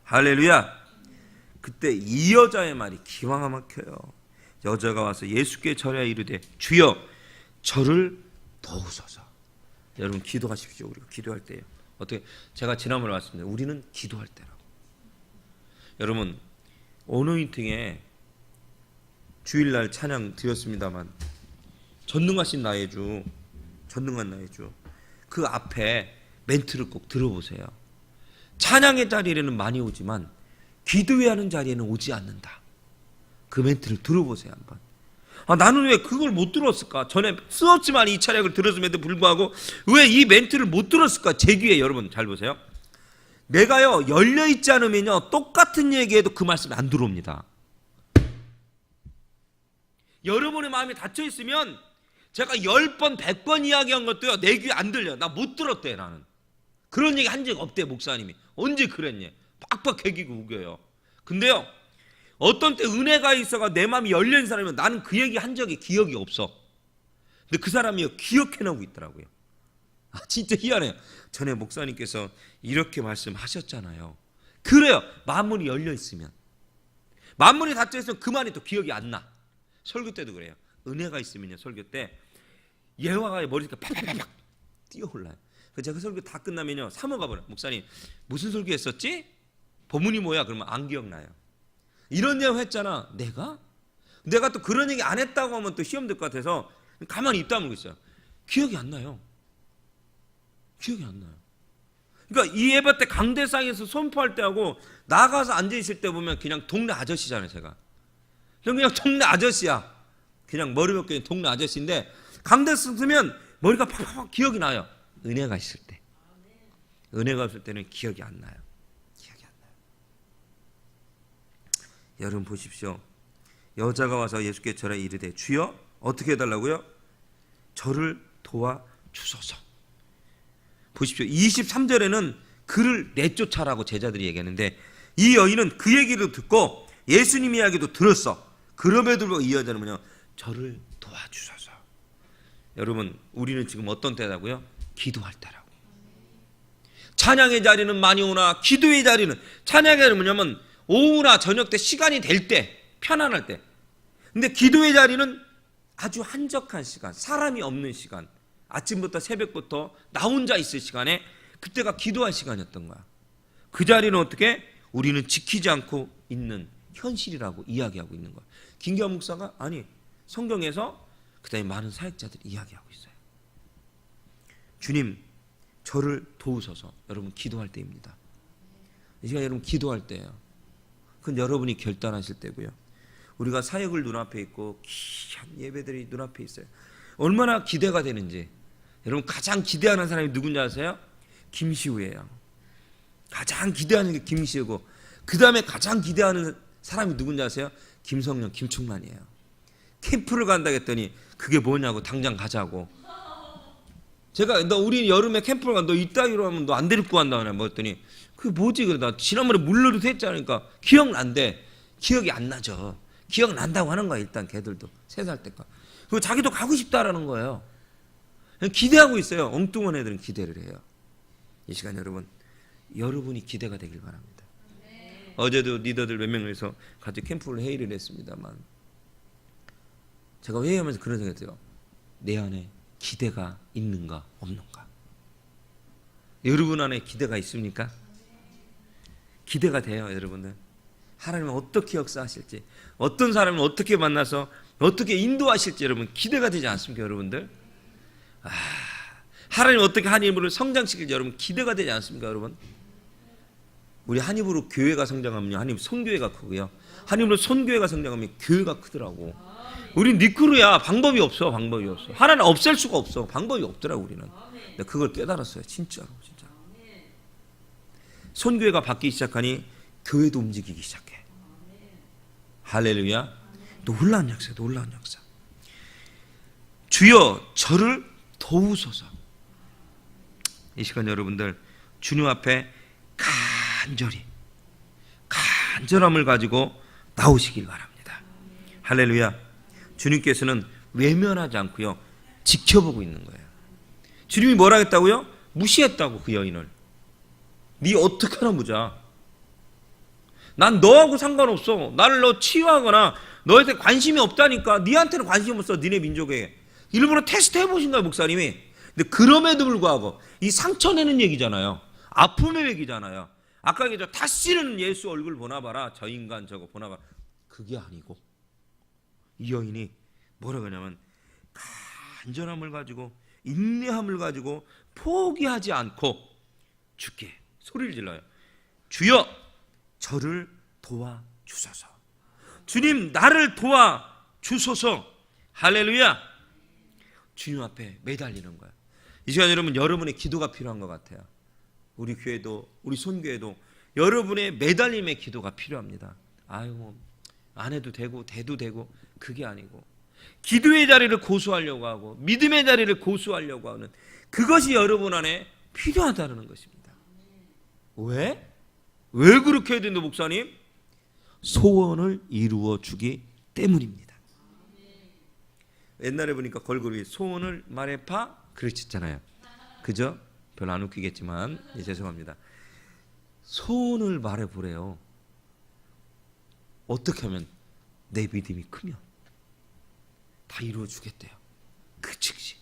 할렐루야. 그때 이 여자의 말이 기가 막혀요. 여자가 와서 예수께 절하여 이르되 주여 저를 도우소서. 여러분 기도하십시오. 우리가 기도할 때요. 어떻게, 제가 지난번에 말씀드렸는데 우리는 기도할 때라고. 여러분 어노인팅에 주일날 찬양 드렸습니다만, 전능하신 나의 주, 전능한 나의 주, 그 앞에 멘트를 꼭 들어보세요. 찬양의 자리에는 많이 오지만 기도해야 하는 자리에는 오지 않는다. 그 멘트를 들어보세요 한번. 나는 왜 그걸 못 들었을까? 전에 쓰었지만 이 찬양을 들었음에도 불구하고 왜 이 멘트를 못 들었을까? 제 귀에, 여러분 잘 보세요. 내가요 열려있지 않으면요 똑같은 얘기해도 그 말씀이 안 들어옵니다. 여러분의 마음이 닫혀있으면 제가 10번 100번 이야기한 것도요 내 귀에 안 들려요. 나 못 들었대. 나는 그런 얘기 한 적 없대. 목사님이 언제 그랬니? 빡빡 개기고 우겨요. 근데요 어떤 때 은혜가 있어가 내 마음이 열린 사람이면 나는 그 얘기 한 적이 기억이 없어. 근데 그 사람이요 기억해내고 있더라고요. 진짜 희한해요. 전에 목사님께서 이렇게 말씀하셨잖아요. 그래요. 마음문이 열려 있으면, 마음문이 닫혀 있으면 그 말이 또 기억이 안 나. 설교 때도 그래요. 은혜가 있으면요 설교 때 예화가 머리가 팍팍팍 뛰어올라요. 그래서 제가 설교 다 끝나면요 사모가 버려. 목사님 무슨 설교했었지? 본문이 뭐야? 그러면 안 기억나요. 이런 얘기 했잖아. 내가 또 그런 얘기 안 했다고 하면 또 시험 될 것 같아서 가만히 입 다물고 있어요. 기억이 안 나요. 기억이 안 나요. 그러니까 이 예배 때 강대상에서 선포할 때하고 나가서 앉아있을 때 보면 그냥 동네 아저씨잖아요. 제가 그냥 동네 아저씨야. 그냥 머리 벗긴 동네 아저씨인데 강대상 쓰면 머리가 팍팍 기억이 나요. 은혜가 있을 때. 은혜가 없을 때는 기억이 안 나요. 기억이 안 나요. 여러분 보십시오. 여자가 와서 예수께 절에 이르되 주여 어떻게 해달라고요? 저를 도와주소서. 보십시오. 23절에는 그를 내쫓아라고 제자들이 얘기하는데 이 여인은 그 얘기를 듣고 예수님 이야기도 들었어. 그럼에도 불구하고 이 여자는 뭐냐? 저를 도와주소서. 여러분 우리는 지금 어떤 때라고요? 기도할 때라고. 찬양의 자리는 많이 오나 기도의 자리는, 찬양의 자리는 뭐냐면 오후나 저녁 때 시간이 될 때, 편안할 때. 근데 기도의 자리는 아주 한적한 시간, 사람이 없는 시간, 아침부터 새벽부터 나 혼자 있을 시간에 그때가 기도할 시간이었던 거야. 그 자리는 어떻게? 우리는 지키지 않고 있는 현실이라고 이야기하고 있는 거야. 김기환 목사가 아니 성경에서 그다음에 많은 사역자들이 이야기하고 있어요. 주님 저를 도우소서. 여러분 기도할 때입니다. 이 시간 여러분 기도할 때예요. 그건 여러분이 결단하실 때고요. 우리가 사역을 눈앞에 있고 귀한 예배들이 눈앞에 있어요. 얼마나 기대가 되는지. 여러분 가장 기대하는 사람이 누군지 아세요? 김시우예요. 가장 기대하는 게 김시우고 그 다음에 가장 기대하는 사람이 누군지 아세요? 김성령, 김충만이에요. 캠프를 간다 했더니 그게 뭐냐고 당장 가자고. 제가 너 우리 여름에 캠프를 가, 너 이따위로 하면 너 안 데리고 간다 그래. 뭐 했더니 그게 뭐지? 그래 나 지난번에 물러도 했잖아. 그러니까 기억난대. 기억이 안 나죠. 기억난다고 하는 거야. 일단 걔들도 3살 때까. 그리고 자기도 가고 싶다라는 거예요. 기대하고 있어요. 엉뚱한 애들은 기대를 해요. 이 시간 여러분이 기대가 되길 바랍니다. 어제도 리더들 몇 명에서 같이 캠프를 회의를 했습니다만 제가 회의하면서 그런 생각했어요. 내 안에 기대가 있는가 없는가. 여러분 안에 기대가 있습니까? 기대가 돼요. 여러분들 하나님은 어떻게 역사하실지, 어떤 사람을 어떻게 만나서 어떻게 인도하실지 여러분 기대가 되지 않습니까? 여러분들 하나님 어떻게 한 힘으로 성장시킬지 여러분 기대가 되지 않습니까? 여러분 우리 한 힘으로 교회가 성장하면 한 힘 손교회가 크고요, 한 힘으로 손교회가 성장하면 교회가 크더라고. 우린 니크루야. 방법이 없어. 하나는 없앨 수가 없어. 방법이 없더라고 우리는. 근데 그걸 깨달았어요. 진짜로. 손교회가 바뀌기 시작하니 교회도 움직이기 시작해. 할렐루야. 놀라운 역사. 주여 저를 도우소서. 이 시간 여러분들 주님 앞에 간절함을 가지고 나오시길 바랍니다. 할렐루야. 주님께서는 외면하지 않고요 지켜보고 있는 거예요. 주님이 뭐라 했다고요? 무시했다고. 그 여인을 네 어떻게 하나 보자. 난 너하고 상관없어. 나를 너 치유하거나 너한테 관심이 없다니까. 네한테는 관심 없어. 니네 민족에. 일부러 테스트 해보신 거예요 목사님이. 근데 그럼에도 불구하고 이 상처내는 얘기잖아요. 아픔의 얘기잖아요. 아까 얘기했죠. 다시는 예수 얼굴 보나봐라. 저 인간 저거 보나봐라. 그게 아니고 이 여인이 뭐라 그러냐면 간절함을 가지고 인내함을 가지고 포기하지 않고 주께 소리를 질러요. 주여 저를 도와주소서. 주님 나를 도와주소서. 할렐루야. 주님 앞에 매달리는 거야. 이 시간 여러분의 기도가 필요한 것 같아요. 우리 교회도 우리 손교회도 여러분의 매달림의 기도가 필요합니다. 안 해도 되고 돼도 되고 그게 아니고 기도의 자리를 고수하려고 하고 믿음의 자리를 고수하려고 하는 그것이 여러분 안에 필요하다는 것입니다. 왜? 왜 그렇게 해야 된다 목사님? 소원을 이루어 주기 때문입니다. 옛날에 보니까 걸그룹이 소원을 말해봐 그랬잖아요. 그죠? 별로 안 웃기겠지만 죄송합니다. 소원을 말해보래요. 어떻게 하면 내 믿음이 크면 다 이루어 주겠대요. 그 즉시.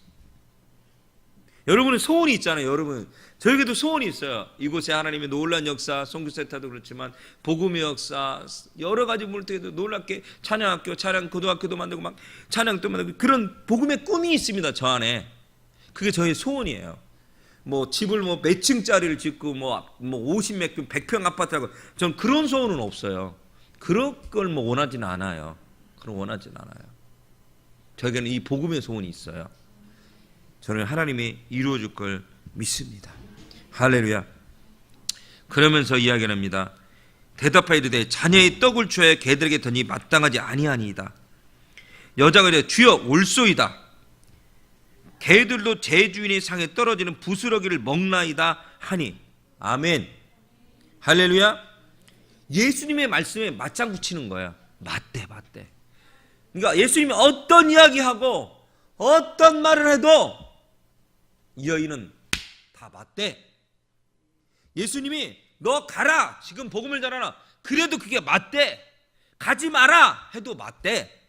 여러분은 소원이 있잖아요. 여러분 저에게도 소원이 있어요. 이곳에 하나님의 놀라운 역사, 선교센터도 그렇지만 복음의 역사, 여러 가지 물때도 놀랍게 찬양학교, 찬양고등학교도 만들고 막 찬양도 만들고 그런 복음의 꿈이 있습니다. 저 안에. 그게 저의 소원이에요. 뭐 집을 뭐 몇 층짜리를 짓고 뭐 50몇 평, 100평 아파트라고 전 그런 소원은 없어요. 그런 걸 뭐 원하지는 않아요. 그런 원하지는 않아요. 저에게는 이 복음의 소원이 있어요. 저는 하나님이 이루어줄 걸 믿습니다. 할렐루야. 그러면서 이야기합니다. 대답하여 이르되 자녀의 떡을 주어 개들에게 던지 마땅하지 아니하니이다. 여자가 이르되 주여 올소이다. 개들도 제 주인의 상에 떨어지는 부스러기를 먹나이다 하니. 아멘. 할렐루야. 예수님의 말씀에 맞장구 치는 거야. 맞대. 그러니까 예수님이 어떤 이야기하고 어떤 말을 해도 이 여인은 다 맞대. 예수님이 너 가라, 지금 복음을 전하라, 그래도 그게 맞대. 가지 마라 해도 맞대.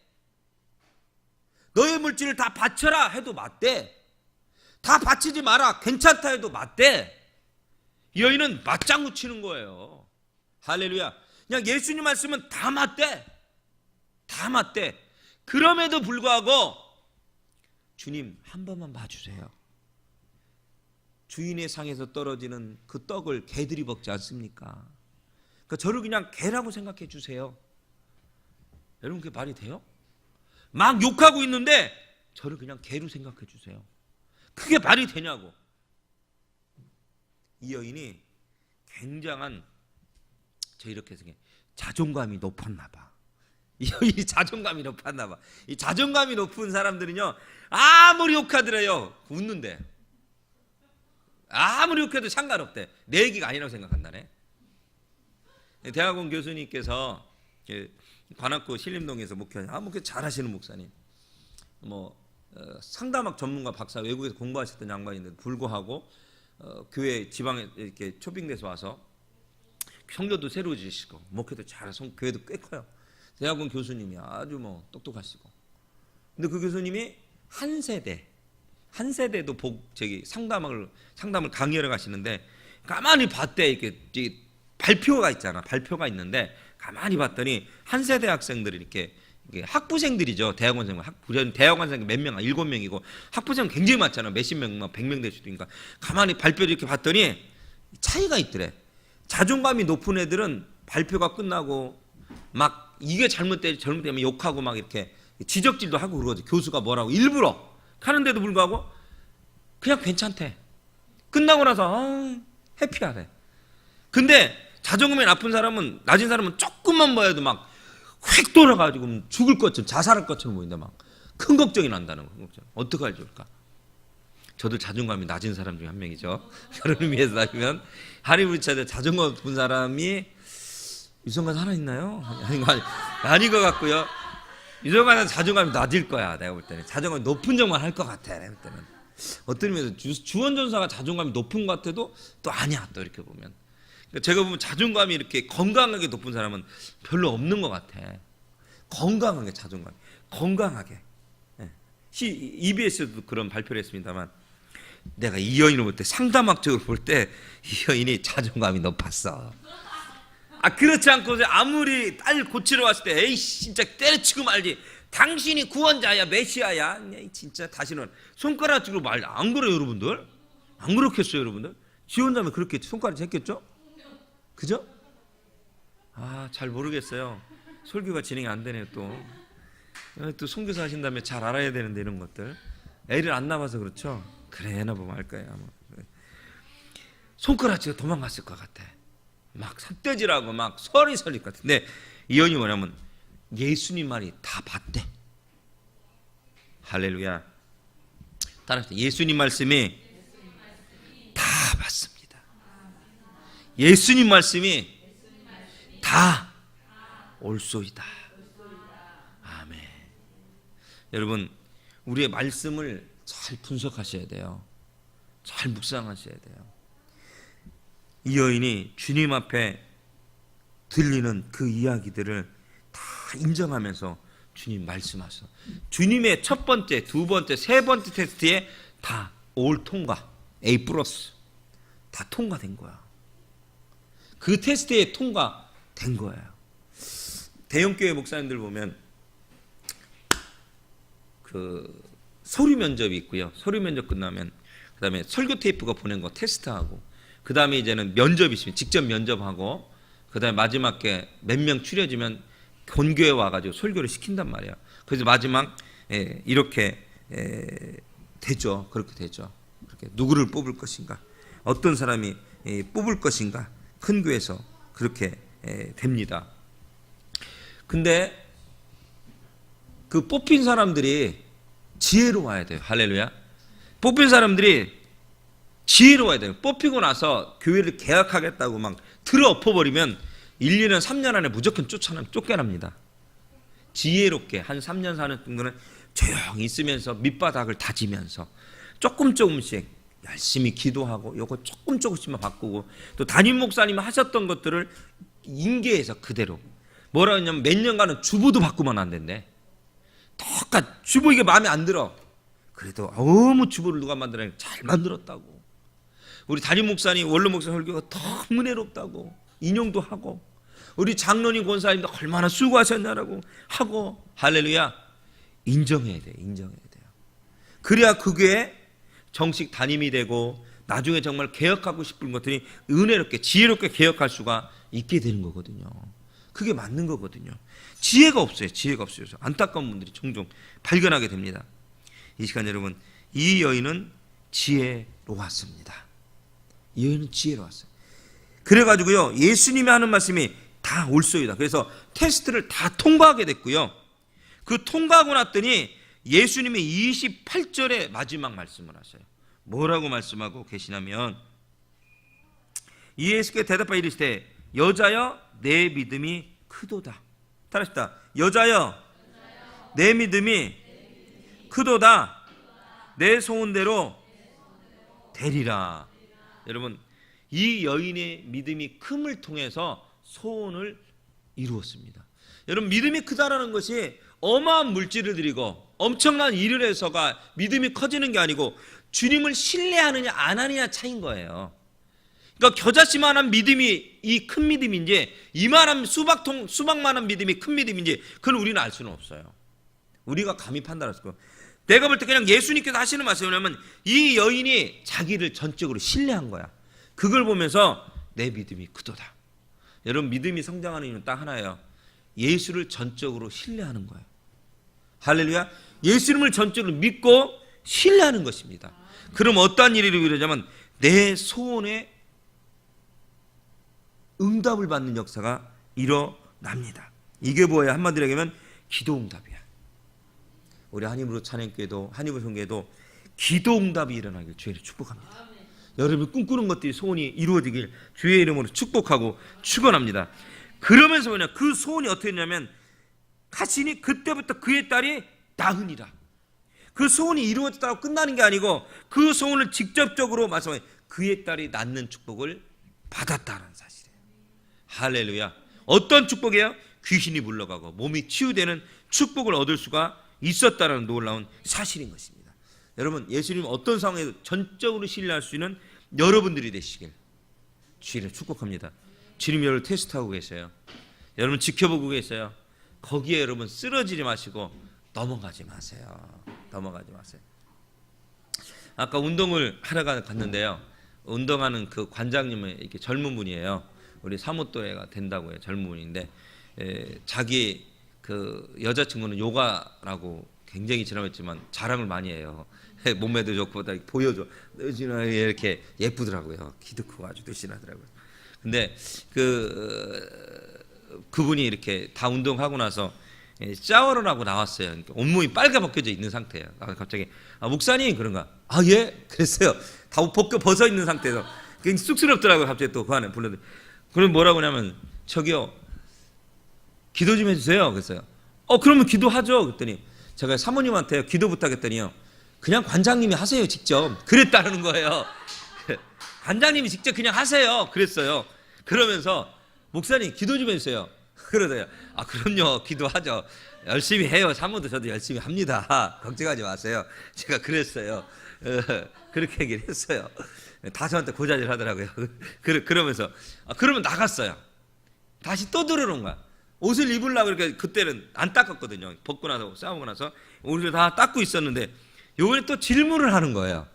너의 물질을 다 바쳐라 해도 맞대. 다 바치지 마라, 괜찮다 해도 맞대. 이 여인은 맞장구 치는 거예요. 할렐루야. 그냥 예수님 말씀은 다 맞대. 다 맞대. 그럼에도 불구하고 주님 한 번만 봐주세요. 주인의 상에서 떨어지는 그 떡을 개들이 먹지 않습니까? 그러니까 저를 그냥 개라고 생각해 주세요. 여러분 그게 말이 돼요? 막 욕하고 있는데 저를 그냥 개로 생각해 주세요. 그게 말이 되냐고. 이 여인이 굉장한, 저 이렇게 생각해, 자존감이 높았나 봐. 이 여인이 자존감이 높았나 봐. 이 자존감이 높은 사람들은요 아무리 욕하더라요 웃는데, 아무리 욕해도 상관없대. 내 얘기가 아니라고 생각한다네. 대학원 교수님께서 관악구 신림동에서 목회 잘하시는 목사님, 상담학 전문가 박사, 외국에서 공부하셨던 양반인데도 불구하고 교회 지방에 이렇게 쇼핑돼서 와서 성교도 새로 지으시고 목회도 잘하시고 교회도 꽤 커요. 대학원 교수님이 아주 똑똑하시고, 근데 그 교수님이 한 세대도 상담을 강의하러 가시는데 가만히 봤대. 이렇게 발표가 있잖아. 발표가 있는데 가만히 봤더니 한 세대 학생들이 이렇게 학부생들이죠. 대학원생 몇 명, 7명이고 학부생 굉장히 많잖아. 몇십 명, 100명 될 수도 있으니까 가만히 발표를 이렇게 봤더니 차이가 있더래. 자존감이 높은 애들은 발표가 끝나고 막 이게 잘못되면 욕하고 막 이렇게 지적질도 하고 그러거든. 교수가 뭐라고 일부러 하는데도 불구하고 그냥 괜찮대. 끝나고 나서 해피하대. 근데 자존감이 낮은 사람은 조금만 봐도 막 휙 돌아가지고 죽을 것처럼, 자살할 것처럼 보인다. 막 큰 걱정이 난다는 거. 어떻게 하면 좋을까? 저도 자존감이 낮은 사람 중에 한 명이죠. 저를 위해서 나시면 하나님을 찾아 자존감 높은 사람이 유성관 살아있나요? 아닌 것 같고요. 유성관은 자존감이 낮을 거야. 내가 볼 때는 자존감이 높은 정만 할 것 같아. 내가 볼 때는 어떤 의미에서 주원전사가 자존감이 높은 것 같아도 또 아니야. 또 이렇게 보면 제가 보면 자존감이 이렇게 건강하게 높은 사람은 별로 없는 것 같아. 건강하게 자존감, 건강하게. EBS도 그런 발표를 했습니다만, 내가 이 여인을 볼 때, 상담학적으로 볼 때 이 여인이 자존감이 높았어. 그렇지 않고 아무리 딸 고치러 왔을 때 에이 진짜 때려치고 말지, 당신이 구원자야, 메시아야, 진짜 다시는 손가락으로 말 안 그래요. 여러분들 안 그렇겠어요. 여러분들 지원자면 그렇게 손가락 했겠죠? 그죠? 잘 모르겠어요. 설교가 진행이 안 되네요. 또 선교사 하신다면 잘 알아야 되는데 이런 것들. 애를 안 낳아서 그렇죠? 그래, 애나 보면 알 거예요. 손가락질가 도망갔을 것 같아. 막 삿대질하고 막 서리설릴 것 같은데, 이 여인이 뭐냐면 예수님 말이 다 봤대. 할렐루야. 따라서 예수님 말씀이 다 봤습니다. 예수님 말씀이 다 올소이다. 아멘. 여러분, 우리의 말씀을 잘 분석하셔야 돼요. 잘 묵상하셔야 돼요. 이 여인이 주님 앞에 들리는 그 이야기들을 다 인정하면서 주님 말씀하셔. 주님의 첫 번째, 두 번째, 세 번째 테스트에 다 올 통과, A 플러스 다 통과된 거야. 그 테스트에 통과된 거예요. 대형교회 목사님들 보면 그 서류 면접이 있고요. 서류 면접 끝나면 그다음에 설교 테이프가 보낸 거 테스트하고, 그다음에 이제는 면접이 있으면 직접 면접하고, 그다음에 마지막에 몇 명 추려지면 본교회 와가지고 설교를 시킨단 말이야. 그래서 마지막 이렇게 되죠. 그렇게 되죠. 그렇게 누구를 뽑을 것인가, 어떤 사람이 뽑을 것인가, 큰 교회에서 그렇게 됩니다. 근데 그 뽑힌 사람들이 지혜로워야 돼요. 할렐루야. 뽑힌 사람들이 지혜로워야 돼요. 뽑히고 나서 교회를 개혁하겠다고 막 틀어 엎어버리면 1, 2년, 3년 안에 무조건 쫓겨납니다. 지혜롭게 한 3년, 4년 정도는 조용히 있으면서 밑바닥을 다지면서 조금씩 열심히 기도하고 요거 조금씩만 바꾸고, 또 담임 목사님 하셨던 것들을 인계해서 그대로, 뭐라 하냐면 몇 년간은 주부도 바꾸면 안 된대. 똑같 주부 이게 마음에 안 들어. 그래도 너무 주부를 누가 만들었냐, 잘 만들었다고. 우리 담임 목사님 원로 목사 설교가 너무 은혜롭다고 인용도 하고, 우리 장로님 권사님도 얼마나 수고하셨냐라고 하고, 할렐루야. 인정해야 돼. 인정해야 돼요. 그래야 그게 정식 담임이 되고 나중에 정말 개혁하고 싶은 것들이 은혜롭게 지혜롭게 개혁할 수가 있게 되는 거거든요. 그게 맞는 거거든요. 지혜가 없어요. 지혜가 없어요. 안타까운 분들이 종종 발견하게 됩니다. 이 시간 여러분, 이 여인은 지혜로웠습니다. 이 여인은 지혜로웠어요. 그래가지고요, 예수님이 하는 말씀이 다 옳소이다. 그래서 테스트를 다 통과하게 됐고요. 그 통과하고 났더니 예수님이 28절에 마지막 말씀을 하셔요. 뭐라고 말씀하고 계시냐면, 예수께 대답하여 이르시되 여자여 내 믿음이 크도다. 따라합시다. 여자여 내 믿음이 크도다. 내 소원대로 되리라. 여러분, 이 여인의 믿음이 큼을 통해서 소원을 이루었습니다. 여러분, 믿음이 크다라는 것이 어마어마한 물질을 드리고 엄청난 일을 해서가 믿음이 커지는 게 아니고, 주님을 신뢰하느냐 안 하느냐 차이인 거예요. 그러니까 겨자씨만한 믿음이 이 큰 믿음인지, 이만한 수박만한 믿음이 큰 믿음인지, 그건 우리는 알 수는 없어요. 우리가 감히 판단할 수 없고, 내가 볼 때 그냥 예수님께서 하시는 말씀이 뭐냐면, 이 여인이 자기를 전적으로 신뢰한 거야. 그걸 보면서 내 믿음이 크도다. 여러분, 믿음이 성장하는 이유는 딱 하나예요. 예수를 전적으로 신뢰하는 거예요. 할렐루야. 예수님을 전적으로 믿고 신뢰하는 것입니다. 그럼 어떠한 일이 일어나냐면, 내 소원에 응답을 받는 역사가 일어납니다. 이게 뭐야? 한마디로 얘기하면 기도응답이야. 우리 한입으로 찬양교회도, 한입으로 성교회도 기도응답이 일어나길 주의를 축복합니다. 여러분이 꿈꾸는 것들이 소원이 이루어지길 주의 이름으로 축복하고 축원합니다. 그러면서 뭐냐, 그 소원이 어떻게 했냐면, 가시니 그때부터 그의 딸이 나으니라. 그 소원이 이루어졌다고 끝나는 게 아니고, 그 소원을 직접적으로 말씀해 그의 딸이 낳는 축복을 받았다는 사실이에요. 할렐루야. 어떤 축복이에요? 귀신이 물러가고 몸이 치유되는 축복을 얻을 수가 있었다는 놀라운 사실인 것입니다. 여러분, 예수님 어떤 상황에도 전적으로 신뢰할 수 있는 여러분들이 되시길 주의를 축복합니다. 주님 여러분 테스트하고 계세요. 여러분 지켜보고 계세요. 거기에 여러분 쓰러지지 마시고 넘어가지 마세요. 넘어가지 마세요. 아까 운동을 하러 갔는데요, 운동하는 그 관장님은 이렇게 젊은 분이에요. 우리 사무또래가 된다고 해요. 젊은 분인데, 자기 그 여자친구는 요가라고 굉장히 지나했지만 자랑을 많이 해요. 몸매도 좋고 다 보여줘. 이렇게 예쁘더라고요. 키도 크고 아주 늘씬하더라고요. 근데 그분이 이렇게 다 운동하고 나서 샤워를 하고 나왔어요. 그러니까 온몸이 빨개벗겨져 있는 상태예요. 갑자기 목사님 그런가? 예, 그랬어요. 다 벗어 있는 상태에서 굉장히 쑥스럽더라고요. 갑자기 또 그 안에 불러들. 그럼 뭐라고 하냐면, 저기요, 기도 좀 해주세요. 그랬어요. 그러면 기도하죠. 그랬더니 제가 사모님한테 기도 부탁했더니요, 그냥 관장님이 하세요, 직접. 그랬다는 거예요. 관장님이 직접 그냥 하세요. 그랬어요. 그러면서 목사님 기도 좀 해주세요. 그러대요. 아, 그럼요. 기도하죠. 열심히 해요. 사모도 저도 열심히 합니다. 걱정하지 마세요. 제가 그랬어요. 그렇게 얘기를 했어요. 다 저한테 고자질 하더라고요. 그러면서 그러면 나갔어요. 다시 또 들어오는 거야. 옷을 입으려고 이렇게 그때는 안 닦았거든요. 벗고 나서 싸우고 나서 옷을 다 닦고 있었는데 요번에 또 질문을 하는 거예요.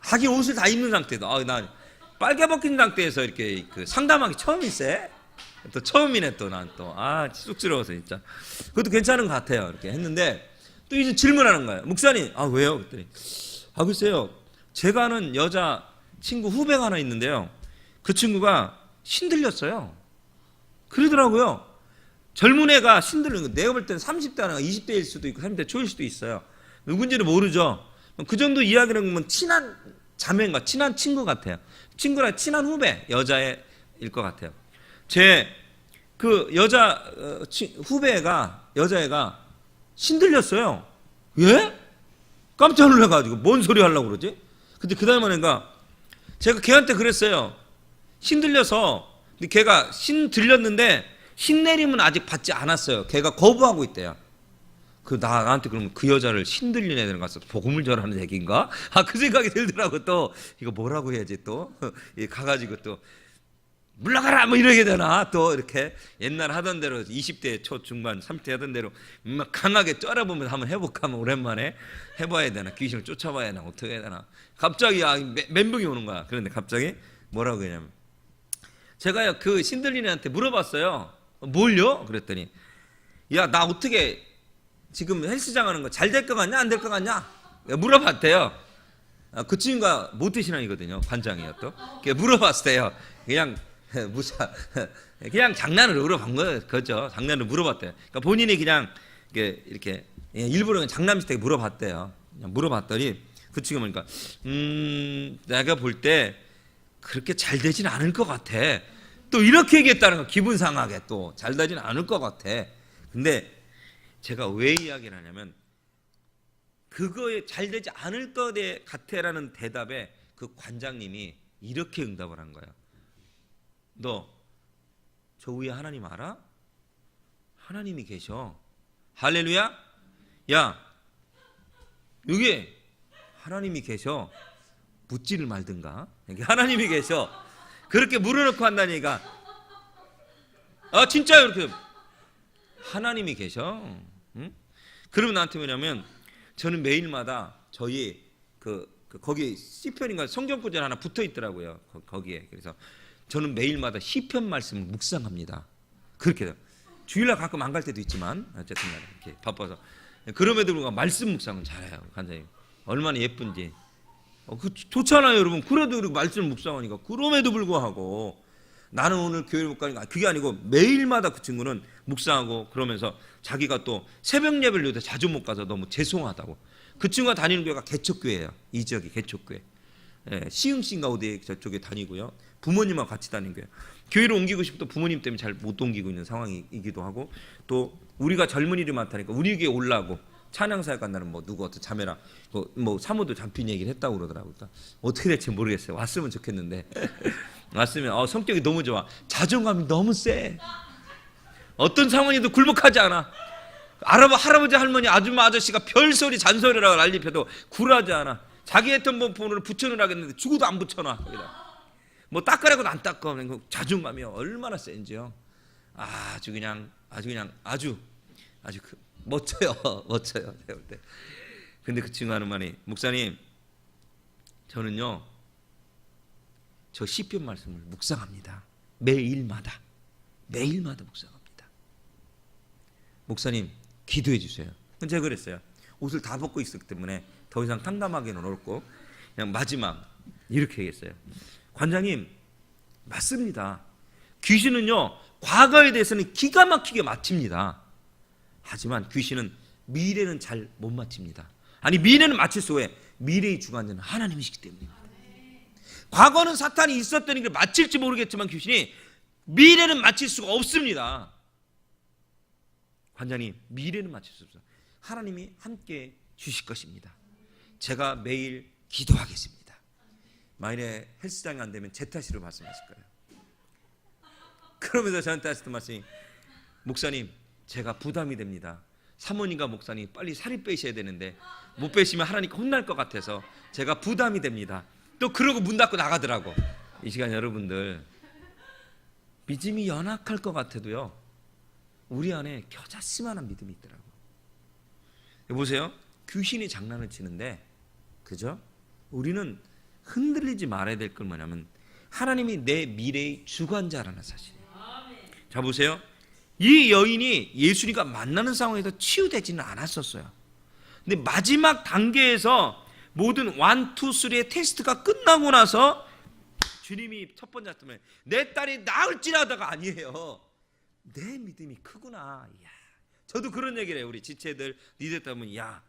하긴 옷을 다 입는 상태도. 난 빨개 벗긴 상태에서 이렇게 상담하기 처음일세. 또 처음이네 또 난 또. 쑥스러워서 진짜. 그것도 괜찮은 것 같아요. 이렇게 했는데 또 이제 질문하는 거예요. 목사님, 왜요? 그랬더니 글쎄요. 제가 아는 여자 친구 후배가 하나 있는데요. 그 친구가 신들렸어요. 그러더라고요. 젊은 애가 신들리는 거. 내가 볼 때는 30대 하나가 20대일 수도 있고 30대 초일 수도 있어요. 누군지는 모르죠. 그 정도 이야기를 하면 친한 자매인가 친한 친구 같아요. 친구라 친한 후배 여자일 것 같아요. 제 그 여자 여자애가 신들렸어요. 예? 깜짝 놀라가지고 뭔 소리 하려고 그러지? 근데 그 다음에 애가 제가 걔한테 그랬어요. 신들려서. 근데 걔가 신들렸는데 신내림은 아직 받지 않았어요. 걔가 거부하고 있대요. 나한테 그러면 그 여자를 신들린 애들 가서 복음을 전하는 얘기인가? 그 생각이 들더라고. 또 이거 뭐라고 해야지 또 가가지고 또 물러가라 뭐 이러게 되나. 또 이렇게 옛날 하던 대로 20대 초중반 30대 하던 대로 막 강하게 쩔어보면서 한번 해볼까 하면 오랜만에 해봐야 되나. 귀신을 쫓아봐야 되나 어떻게 해야 되나. 갑자기 멘붕이 오는 거야. 그런데 갑자기 뭐라고 했냐면 제가요 그 신들린 애한테 물어봤어요. 뭘요? 그랬더니 야, 나 어떻게 지금 헬스장 하는 거 잘 될 것 같냐 안 될 것 같냐 물어봤대요. 그 친구가 모태신앙이거든요. 관장이요. 또 물어봤어요. 그냥 장난으로 물어본 거죠. 장난으로 물어봤대요. 그러니까 본인이 그냥 이렇게 일부러 그냥 장난식하게 물어봤대요. 그냥 물어봤더니 그 친구가 보니까 내가 볼 때 그렇게 잘 되진 않을 것 같아. 또 이렇게 얘기했다는 거. 기분 상하게 또 잘 되진 않을 것 같아. 근데 제가 왜 이야기를 하냐면 그거에 잘 되지 않을 것 같아라는 대답에 그 관장님이 이렇게 응답을 한 거예요. 너 저 위에 하나님 알아? 하나님이 계셔. 할렐루야. 야, 여기 하나님이 계셔. 묻지를 말든가. 하나님이 계셔. 그렇게 물어놓고 한다는 얘기가 진짜요. 이렇게 하나님이 계셔. 응? 그러면 나한테 뭐냐면 저는 매일마다 저희 거기 시편인가 성경구절 하나 붙어 있더라고요. 거기에. 그래서 저는 매일마다 시편 말씀을 묵상합니다. 그렇게 돼요. 주일날 가끔 안 갈 때도 있지만 어쨌든 이렇게 바빠서 그럼에도 불구하고 말씀 묵상은 잘해요. 간장님 얼마나 예쁜지. 좋잖아요, 여러분. 그래도 말씀 묵상하니까. 그럼에도 불구하고 나는 오늘 교회를 못 가니까 그게 아니고 매일마다 그 친구는 묵상하고 그러면서 자기가 또 새벽 예배를 요새 자주 못 가서 너무 죄송하다고. 그 친구가 다니는 교회가 개척교회예요. 이 지역이 개척교회. 시흥시인가 어디 저쪽에 다니고요. 부모님하고 같이 다니는 교회. 교회를 옮기고 싶어도 부모님 때문에 잘 못 옮기고 있는 상황이기도 하고 또 우리가 젊은이들이 많다니까 우리 교회에 올라고 찬양사역 간다는 누구 어떤 자매랑 사모도 잡힌 얘기를 했다고 그러더라고요. 그러니까 어떻게 될지 모르겠어요. 왔으면 좋겠는데 왔으면 성격이 너무 좋아. 자존감이 너무 세. 어떤 상황에도 굴복하지 않아. 할아버지 할머니 아줌마 아저씨가 별소리 잔소리라고 난리펴도 굴하지 않아. 자기 했던 번호를 붙여놓으라 했는데 죽어도 안 붙여놔. 닦으라고도 안 닦아. 자존감이 얼마나 센지요. 아주 멋져요. 멋져요. 제가 볼 때. 근데 그 친구 하는 말이 목사님 저는요 저 시편 말씀을 묵상합니다. 매일마다 묵상합니다. 목사님 기도해 주세요. 제가 그랬어요. 옷을 다 벗고 있었기 때문에 더 이상 탕담하기는 어렵고 그냥 마지막 이렇게 얘기했어요. 관장님 맞습니다. 귀신은요 과거에 대해서는 기가 막히게 맞춥니다. 하지만 귀신은 미래는 잘 못 맞춥니다. 미래는 맞출 수 왜? 미래의 주관자는 하나님이시기 때문입니다. 과거는 사탄이 있었더니 그 맞힐지 모르겠지만 귀신이 미래는 맞힐 수가 없습니다. 관장님 미래는 맞힐 수 없어요. 하나님이 함께 주실 것입니다. 제가 매일 기도하겠습니다. 만일에 헬스장이 안 되면 제 탓으로 말씀하실 거예요. 그러면서 저한테 하셨던 말씀이 목사님 제가 부담이 됩니다. 사모님과 목사님 빨리 살이 빼셔야 되는데 못 빼시면 하나님께 혼날 것 같아서 제가 부담이 됩니다. 또 그러고 문 닫고 나가더라고. 이 시간 여러분들 믿음이 연약할 것 같아도요, 우리 안에 겨자씨만한 믿음이 있더라고. 보세요. 귀신이 장난을 치는데, 그죠? 우리는 흔들리지 말아야 될 건 뭐냐면 하나님이 내 미래의 주관자라는 사실이에요. 자 보세요. 이 여인이 예수님과 만나는 상황에서 치유되지는 않았었어요. 근데 마지막 단계에서 모든 1, 2, 3의 테스트가 끝나고 나서 주님이 첫 번째 하시면 내 딸이 나을지라다가 아니에요. 내 믿음이 크구나. 이야. 저도 그런 얘기를 해요. 우리 지체들 리더 때문에 야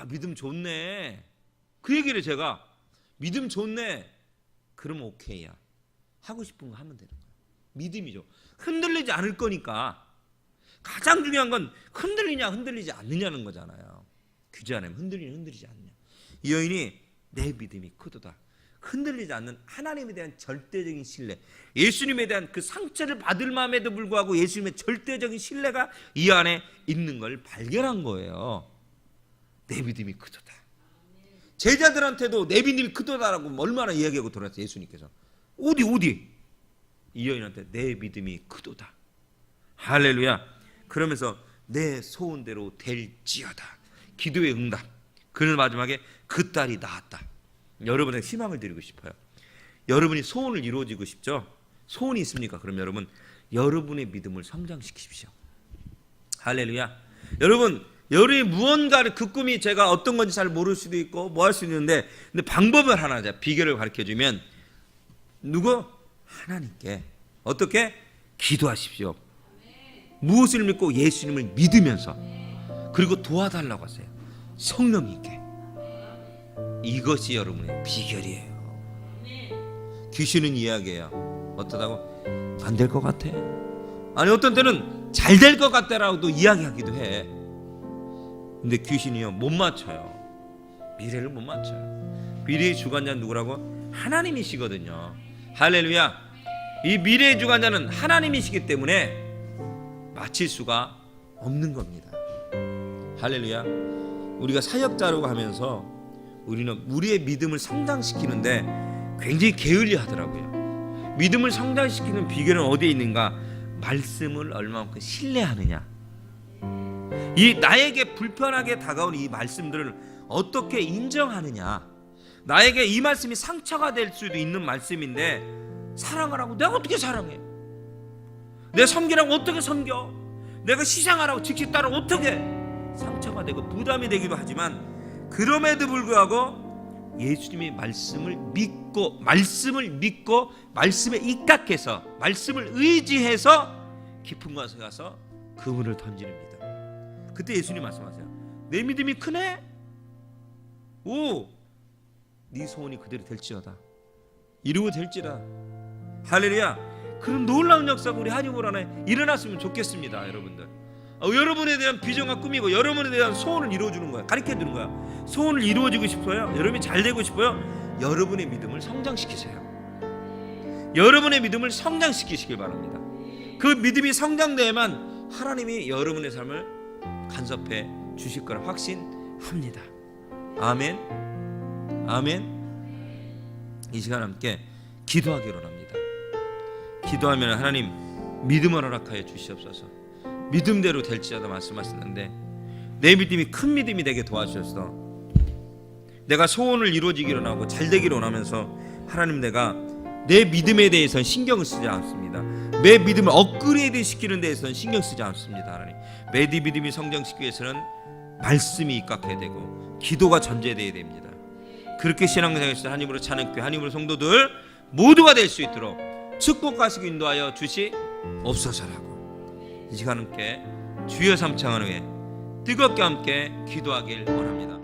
믿음 좋네. 그 얘기를 제가 믿음 좋네. 그러면 오케이야. 하고 싶은 거 하면 되는 거야. 믿음이죠. 흔들리지 않을 거니까. 가장 중요한 건 흔들리냐 흔들리지 않느냐는 거잖아요. 규제 안 하면 흔들리냐 흔들리지 않느냐. 이 여인이 내 믿음이 크도다. 흔들리지 않는 하나님에 대한 절대적인 신뢰, 예수님에 대한 그 상처를 받을 마음에도 불구하고 예수님의 절대적인 신뢰가 이 안에 있는 걸 발견한 거예요. 내 믿음이 크도다. 제자들한테도 내 믿음이 크도다라고 얼마나 이야기하고 돌아왔어요. 예수님께서 어디 이 여인한테 내 믿음이 크도다. 할렐루야. 그러면서 내 소원대로 될지어다. 기도의 응답. 그는 마지막에 그 딸이 나았다. 여러분에게 희망을 드리고 싶어요. 여러분이 소원을 이루어지고 싶죠? 소원이 있습니까? 그럼 여러분 여러분의 믿음을 성장시키십시오. 할렐루야. 여러분이 무언가를 그 꿈이 제가 어떤 건지 잘 모를 수도 있고 뭐 할 수도 있는데 근데 방법을 하나 비결을 가르쳐주면 누구? 하나님께 어떻게? 기도하십시오. 무엇을 믿고 예수님을 믿으면서 그리고 도와달라고 하세요. 성령님께. 이것이 여러분의 비결이에요. 귀신은 이야기해요. 어떠다고? 안 될 것 같아. 아니 어떤 때는 잘 될 것 같다라고도 이야기하기도 해. 근데 귀신이요 못 맞춰요. 미래를 못 맞춰요. 미래의 주관자는 누구라고? 하나님이시거든요. 할렐루야. 이 미래의 주관자는 하나님이시기 때문에 맞힐 수가 없는 겁니다. 할렐루야. 우리가 사역자라고 하면서 우리는 우리의 믿음을 성장시키는데 굉장히 게을리 하더라고요. 믿음을 성장시키는 비결은 어디에 있는가? 말씀을 얼마만큼 신뢰하느냐. 이 나에게 불편하게 다가온 이 말씀들을 어떻게 인정하느냐. 나에게 이 말씀이 상처가 될 수도 있는 말씀인데 사랑하라고 내가 어떻게 사랑해? 내 섬기라고 어떻게 섬겨? 내가 시상하라고 즉시 따라 어떻게? 상처가 되고 부담이 되기도 하지만 그럼에도 불구하고 예수님의 말씀을 믿고 말씀에 입각해서 말씀을 의지해서 깊은 곳에 가서 그물을 던지는 믿음. 그때 예수님 말씀하세요. 내 믿음이 크네? 네 소원이 그대로 될지어다. 이루고 될지라. 할렐루야. 그런 놀라운 역사가 우리 한인골 안에 일어났으면 좋겠습니다. 여러분들 여러분에 대한 비전과 꿈이고 여러분에 대한 소원을 이루어주는 거야. 가르쳐주는 거야. 소원을 이루어지고 싶어요? 여러분이 잘 되고 싶어요? 여러분의 믿음을 성장시키세요. 여러분의 믿음을 성장시키시길 바랍니다. 그 믿음이 성장돼야만 하나님이 여러분의 삶을 간섭해 주실 거라 확신합니다. 아멘. 아멘. 이 시간 함께 기도하기로 합니다. 기도하면 하나님 믿음을 허락하여 주시옵소서. 믿음대로 될지어다 말씀하셨는데 내 믿음이 큰 믿음이 되게 도와주셔서 내가 소원을 이루어지기로 하고 잘 되기로 원하면서 하나님 내가 내 믿음에 대해서는 신경을 쓰지 않습니다. 내 믿음을 업그레이드 시키는 데에서는 신경 쓰지 않습니다. 하나님 내 믿음이 성장시키기 위해서는 말씀이 입각해야 되고 기도가 전제되어야 됩니다. 그렇게 신앙생활에서 하나님으로 찬양교회 하나님으로 성도들 모두가 될 수 있도록 축복하시고 인도하여 주시옵소서라고 이 시간 함께 주여 삼창한 후에 뜨겁게 함께 기도하길 원합니다.